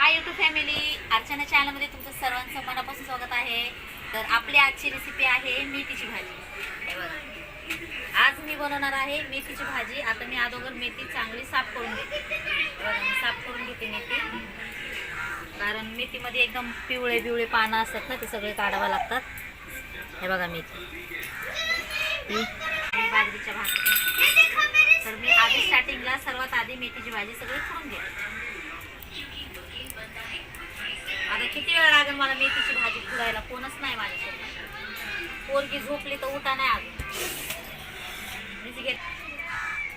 Hi YouTube family, Archana चॅनलमध्ये तुमचं सर्वांचं मनापासून स्वागत आहे. तर आपली आजची रेसिपी आहे मेथीची भाजी. हे बघा, आज मी बनवणार आहे मेथीची भाजी. आता मी अगोदर मेथी चांगली साफ करून घेते. साफ करून घेते मेथी, कारण मेथीमध्ये एकदम पिवळे पानं असतात ना, ते सगळे काढावं लागतात. हे बघा मेथी, ही बाजरीच्या भाकरी. तर मी आधी स्टार्टिंगला सर्वात आधी मेथीची भाजी सगळी करून घेते. आता किती वेळ लागेल मला मेथीची भाजी खुडायला, कोणच नाही माझ्यासोबत. पोरगी झोपली तर उठा नाही अजून.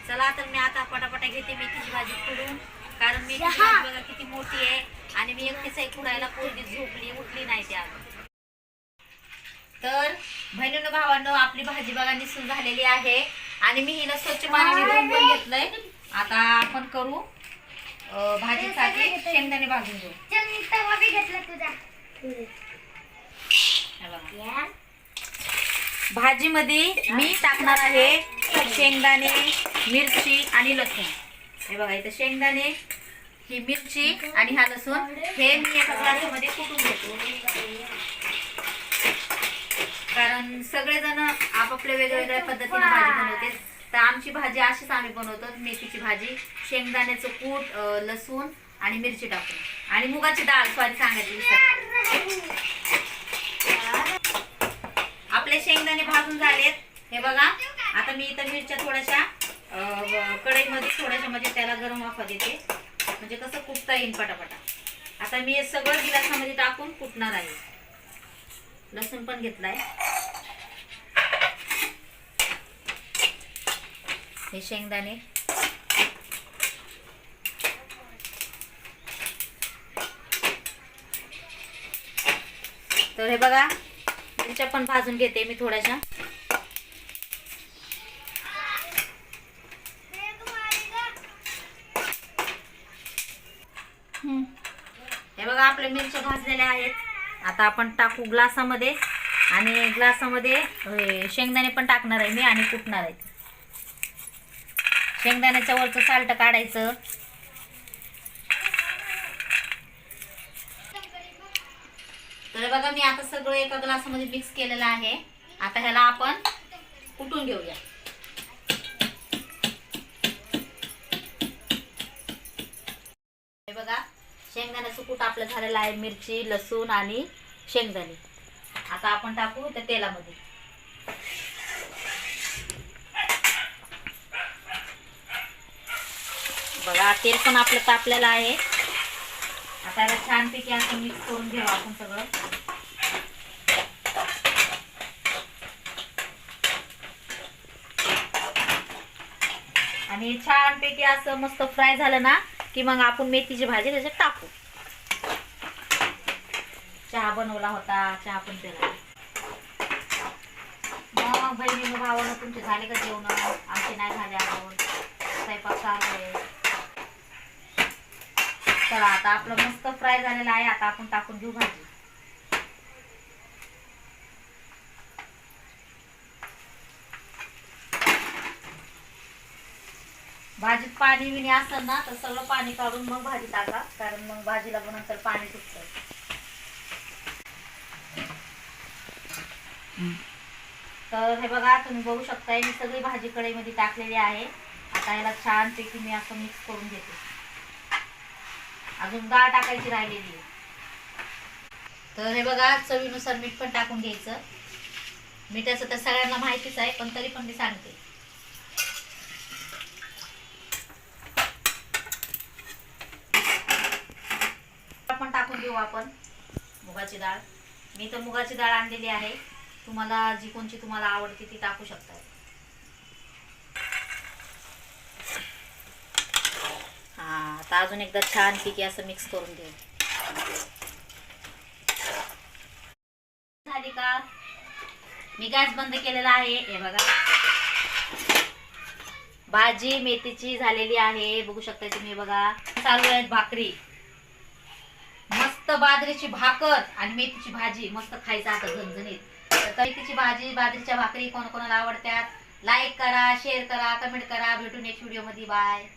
चला तर मी आता पटापटा घेते मेथीची भाजी खुडून, कारण मेथीची भाजी बघा किती मोठी आहे आणि मी एकटीच आहे खुडायला. पोरगी झोपली, उठली नाही ती अजून. तर बहिणीनं भावांनो, आपली भाजी बघा निसून झालेली आहे आणि मी हिला स्वच्छ पाण्याने धुवून पण घेतलंय. आता आपण करू भाजीसाठी शेंगदाणे भाजून घेऊ. भाजीमध्ये मी टाकणार आहे शेंगदाणे, मिरची आणि लसूण. हे बघा, इथं शेंगदाणे, ही मिरची आणि हा लसूण हे मी एका ग्लासमध्ये कुटून घेतो, कारण सगळेजण आपापल्या वेगवेगळ्या पद्धतीने भाजी बनवते. तर आमची भाजी अशीच आम्ही बनवतो, मेथीची भाजी शेंगदाण्याचं कूट, लसूण आणि मिरची टाकून आणि मुगाची डाळ. सॉरी सांगायची, आपले शेंगदाणे भाजून झालेत. हे बघा, आता मी इथं मिरच्या थोड्याशा कढईमध्ये थोड्याशा म्हणजे त्याला गरम वाफा देते, म्हणजे कसं कुटता येईल पटापटा. आता मी हे सगळं गिलासामध्ये टाकून कुटणार आहे. लसूण पण घेतलाय, हे शेंगदाणे, तर हे बघा मिरच्या पण भाजून घेते मी थोड्याशा. हे बघा, आपल्या मिरच्या भाजलेल्या आहेत. आता आपण टाकू ग्लासामध्ये आणि ग्लासामध्ये शेंगदाणे पण टाकणार आहे मी आणि कुटणार आहे. शेंगदाण्याच्या वरचं साल्ट काढायचं. तर बघा, मी आता सगळं एका ग्लासामध्ये मिक्स केलेलं आहे. आता ह्याला आपण कुटून घेऊया. हे बघा, शेंगदाण्याचं कूट आपलं झालेलं आहे, मिरची, लसूण आणि शेंगदाणे. आता आपण टाकू त्या तेलामध्ये. बघा, तेल पण आपलं तापलेलं आहे. आता याला छानपैकी असं मिक्स करून घेऊ आपण सगळं. आणि छानपैकी असं मस्त फ्राय झालं ना की मग आपण मेथीची भाजी त्याच्यात टाकू. चहा बनवला होता, चहा पण केला. मग बहिणीनं भावानं तुमचे झाले का जेवण? आमचे नाही झाले अजून, स्वयंपाक चालू आहे. चला, आता आपलं मस्त फ्राय झालेलं आहे. आता आपण टाकून घेऊ भाजी. भाजीत पाणी बिणी असेल ना तर सगळं पाणी काढून मग भाजी टाका, कारण मग भाजीला नंतर पाणी सुटतं. तर हे बघा, तुम्ही बघू शकताय मी सगळी भाजी कढईमध्ये टाकलेली आहे. आता याला छानपैकी मी असं मिक्स करून घेते. अजून डाळ टाकायची राहिलेली आहे. तर हे बघा, चवीनुसार मीठ पण टाकून घ्यायचं. मिठाचं तर सगळ्यांना माहितीच आहे, पण तरी पण मी सांगते. पण टाकून घेऊ आपण मुगाची डाळ. मी तर मुगाची डाळ आणलेली आहे. तुम्हाला जी कोणची तुम्हाला आवडते ती टाकू शकता. आता अजून एकदा छानपैकी असं मिक्स करून घेऊ. झाली का? मी गॅस बंद केलेला आहे. हे बघा, भाजी मेथीची झालेली आहे. बघू शकता तुम्ही. बघा, चालू आहेत भाकरी. मस्त बाजरीची भाकर आणि मेथीची भाजी मस्त खायचं आता झणझणीत. तर मेथीची भाजी, बाजरीच्या भाकरी कोणाकोणाला आवडतात, लाईक करा, शेअर करा, कमेंट करा. भेटून नेक्स्ट व्हिडिओ मध्ये. बाय.